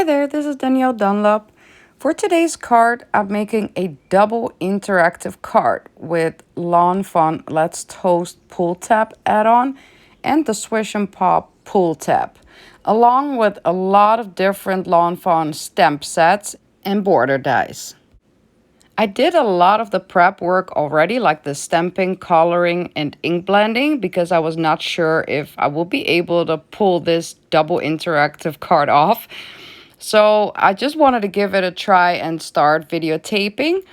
Hi there, this is Danielle Dunlop. For today's card, I'm making a double interactive card with Lawn Fawn Let's Toast Pull Tab add-on and the Swish and Pop Pull Tab, along with a lot of different Lawn Fawn stamp sets and border dies. I did a lot of the prep work already, like the stamping, coloring, and ink blending, because I was not sure if I will be able to pull this double interactive card off. So I just wanted to give it a try and start videotaping.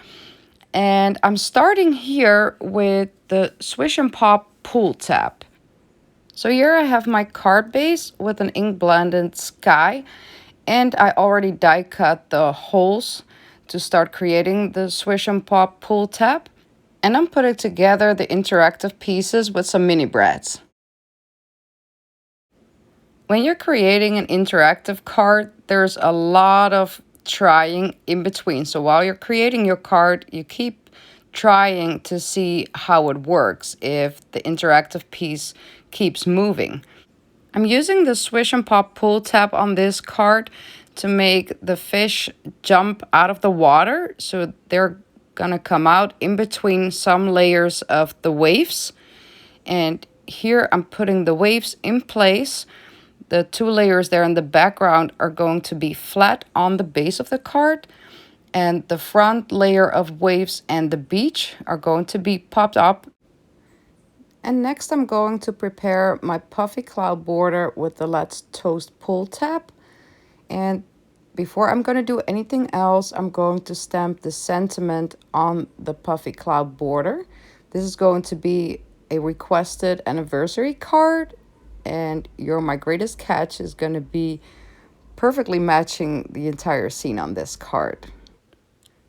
And I'm starting here with the Swish and Pop Pull Tab. So here I have my card base with an ink blended sky. And I already die cut the holes to start creating the Swish and Pop Pull Tab. And I'm putting together the interactive pieces with some mini brads. When you're creating an interactive card, there's a lot of trying in between. So while you're creating your card, you keep trying to see how it works, if the interactive piece keeps moving. I'm using the Swish and Pop Pull Tab on this card to make the fish jump out of the water. So they're gonna come out in between some layers of the waves. And here I'm putting the waves in place. The two layers there in the background are going to be flat on the base of the card. And the front layer of waves and the beach are going to be popped up. And next I'm going to prepare my puffy cloud border with the Let's Toast Pull Tab. And before I'm going to do anything else, I'm going to stamp the sentiment on the puffy cloud border. This is going to be a requested anniversary card. And You're My Greatest Catch is going to be perfectly matching the entire scene on this card.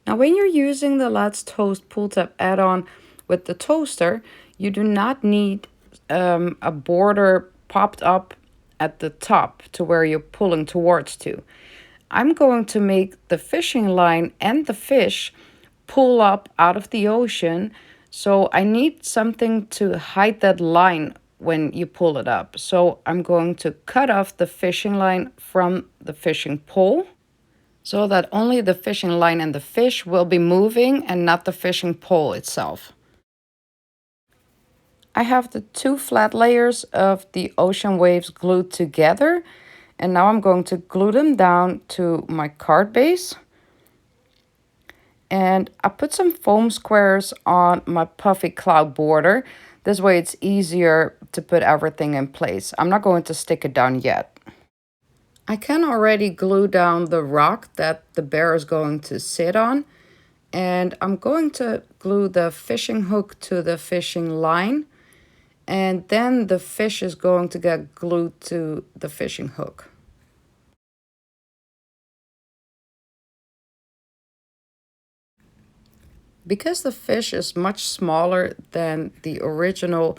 Now, when you're using the Let's Toast Pull Tab add-on with the toaster, you do not need a border popped up at the top to where you're pulling towards to. I'm going to make the fishing line and the fish pull up out of the ocean. So I need something to hide that line when you pull it up. So I'm going to cut off the fishing line from the fishing pole so that only the fishing line and the fish will be moving and not the fishing pole itself. I have the two flat layers of the ocean waves glued together, and now I'm going to glue them down to my card base. And I put some foam squares on my puffy cloud border. This way it's easier to put everything in place. I'm not going to stick it down yet. I can already glue down the rock that the bear is going to sit on. And I'm going to glue the fishing hook to the fishing line. And then the fish is going to get glued to the fishing hook. Because the fish is much smaller than the original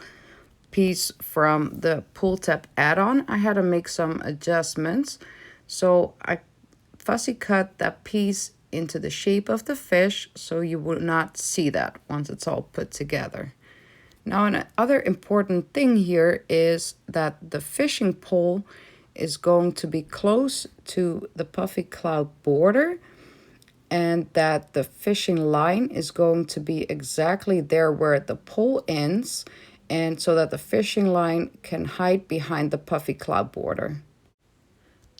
piece from the Pull Tab add-on, I had to make some adjustments. So I fussy cut that piece into the shape of the fish so you will not see that once it's all put together. Now, another important thing here is that the fishing pole is going to be close to the puffy cloud border, and that the fishing line is going to be exactly there where the pole ends, and so that the fishing line can hide behind the puffy cloud border.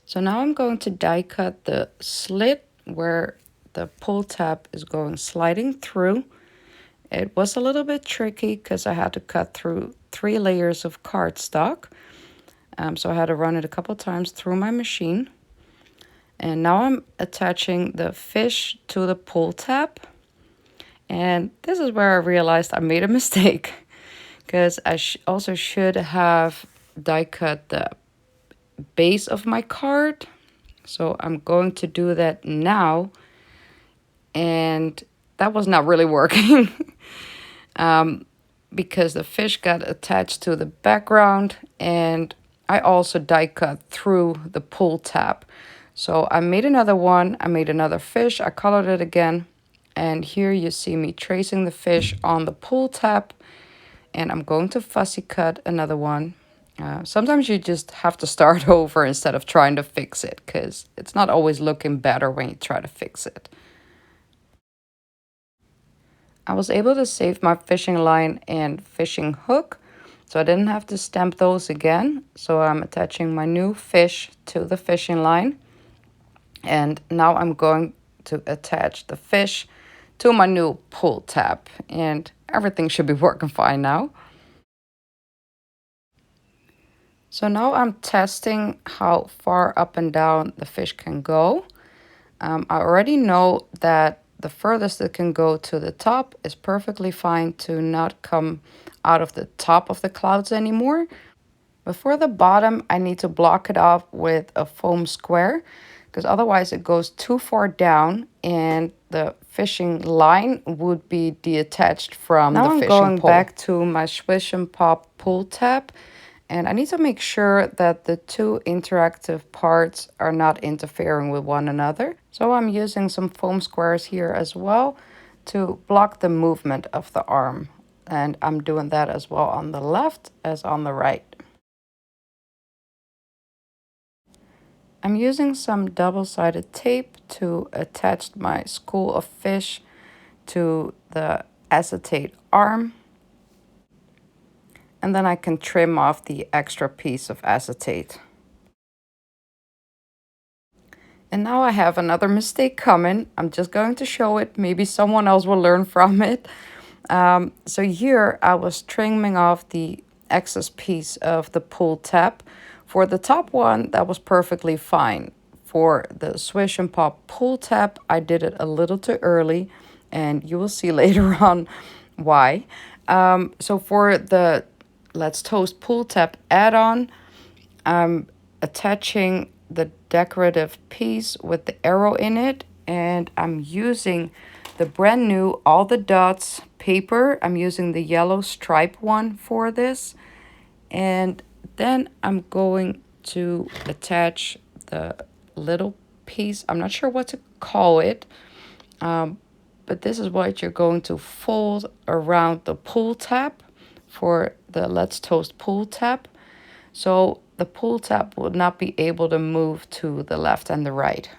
So now I'm going to die cut the slit where the pull tab is going sliding through. It was a little bit tricky because I had to cut through 3 layers of cardstock. So I had to run it a couple times through my machine. And now I'm attaching the fish to the pull tab. And this is where I realized I made a mistake, because I also should have die cut the base of my card. So I'm going to do that now. And that was not really working because the fish got attached to the background, and I also die cut through the pull tab. So I made another one, I made another fish, I colored it again, and here you see me tracing the fish on the pull tab, and I'm going to fussy cut another one, Sometimes you just have to start over instead of trying to fix it, because it's not always looking better when you try to fix it. I was able to save my fishing line and fishing hook, so I didn't have to stamp those again. So I'm attaching my new fish to the fishing line. And now I'm going to attach the fish to my new pull tab, and everything should be working fine now. So now I'm testing how far up and down the fish can go. I already know that the furthest it can go to the top is perfectly fine to not come out of the top of the clouds anymore. But for the bottom, I need to block it off with a foam square, because otherwise it goes too far down and the fishing line would be detached from the fishing pole. Now I'm going back to my Swish and Pop pull tab, and I need to make sure that the two interactive parts are not interfering with one another. So I'm using some foam squares here as well to block the movement of the arm. And I'm doing that as well on the left as on the right. I'm using some double-sided tape to attach my school of fish to the acetate arm. And then I can trim off the extra piece of acetate. And now I have another mistake coming. I'm just going to show it. Maybe someone else will learn from it. So here I was trimming off the excess piece of the pull tab. For the top one, that was perfectly fine. For the Swish and Pop pull tab, I did it a little too early, and you will see later on why. So for the Let's Toast pull tab add-on, I'm attaching the decorative piece with the arrow in it, and I'm using the brand new All the Dots paper. I'm using the yellow stripe one for this. And then I'm going to attach the little piece. I'm not sure what to call it, but this is what you're going to fold around the pull tab for the Let's Toast pull tab. So the pull tab will not be able to move to the left and the right.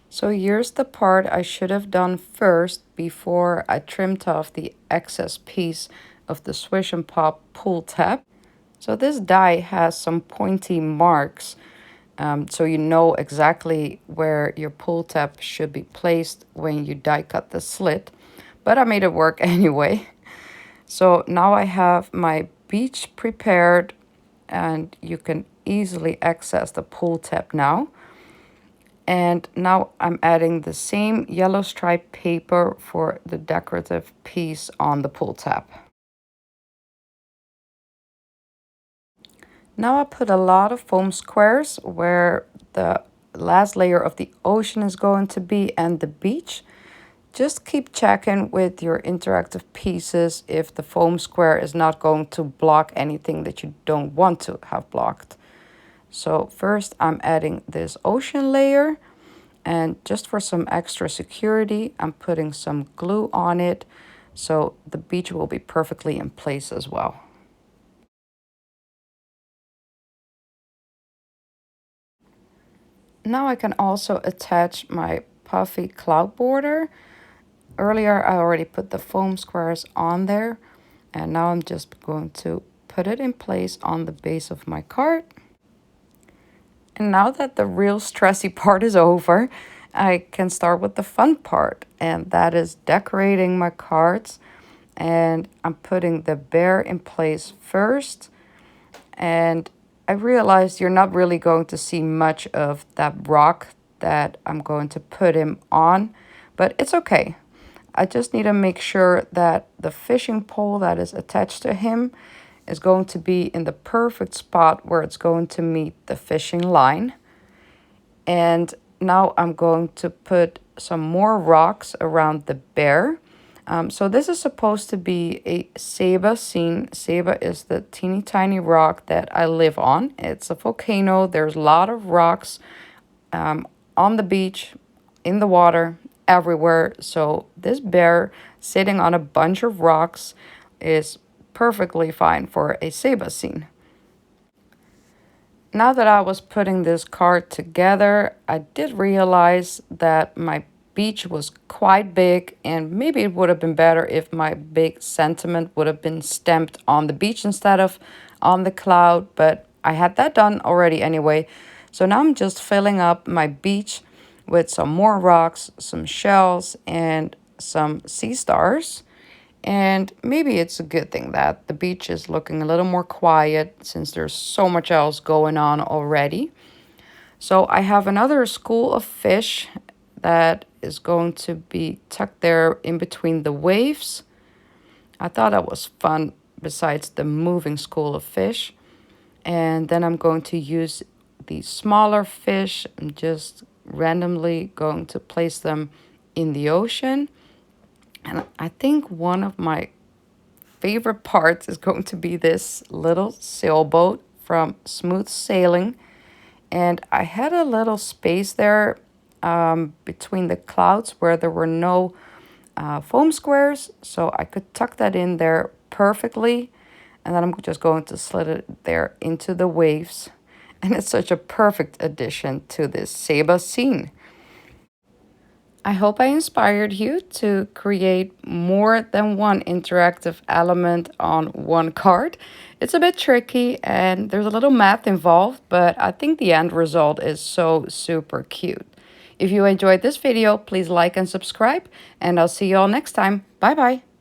So here's the part I should have done first before I trimmed off the excess piece of the Swish and Pop pull tab. So this die has some pointy marks, so you know exactly where your pull tab should be placed when you die cut the slit. But I made it work anyway. So now I have my beach prepared, and you can easily access the pull tab now. And now I'm adding the same yellow stripe paper for the decorative piece on the pull tab. Now I put a lot of foam squares where the last layer of the ocean is going to be and the beach. Just keep checking with your interactive pieces if the foam square is not going to block anything that you don't want to have blocked. So first I'm adding this ocean layer, and just for some extra security, I'm putting some glue on it so the beach will be perfectly in place as well. Now I can also attach my puffy cloud border. Earlier I already put the foam squares on there, and now I'm just going to put it in place on the base of my card. And now that the real stressy part is over, I can start with the fun part, and that is decorating my cards. And I'm putting the bear in place first, and I realized you're not really going to see much of that rock that I'm going to put him on, but it's okay. I just need to make sure that the fishing pole that is attached to him is going to be in the perfect spot where it's going to meet the fishing line. And now I'm going to put some more rocks around the bear. So this is supposed to be a Saba scene. Saba is the teeny tiny rock that I live on. It's a volcano. There's a lot of rocks on the beach, in the water, everywhere. So this bear sitting on a bunch of rocks is perfectly fine for a Saba scene. Now that I was putting this card together, I did realize that my beach was quite big, and maybe it would have been better if my big sentiment would have been stamped on the beach instead of on the cloud, but I had that done already anyway. So now I'm just filling up my beach with some more rocks, some shells, and some sea stars. And maybe it's a good thing that the beach is looking a little more quiet since there's so much else going on already. So I have another school of fish that is going to be tucked there in between the waves. I thought that was fun besides the moving school of fish. And then I'm going to use these smaller fish. I'm just randomly going to place them in the ocean. And I think one of my favorite parts is going to be this little sailboat from Smooth Sailing. And I had a little space there between the clouds where there were no foam squares. So I could tuck that in there perfectly. And then I'm just going to slide it there into the waves. And it's such a perfect addition to this Seba scene. I hope I inspired you to create more than one interactive element on one card. It's a bit tricky and there's a little math involved, but I think the end result is so super cute. If you enjoyed this video, please like and subscribe, and I'll see you all next time. Bye bye.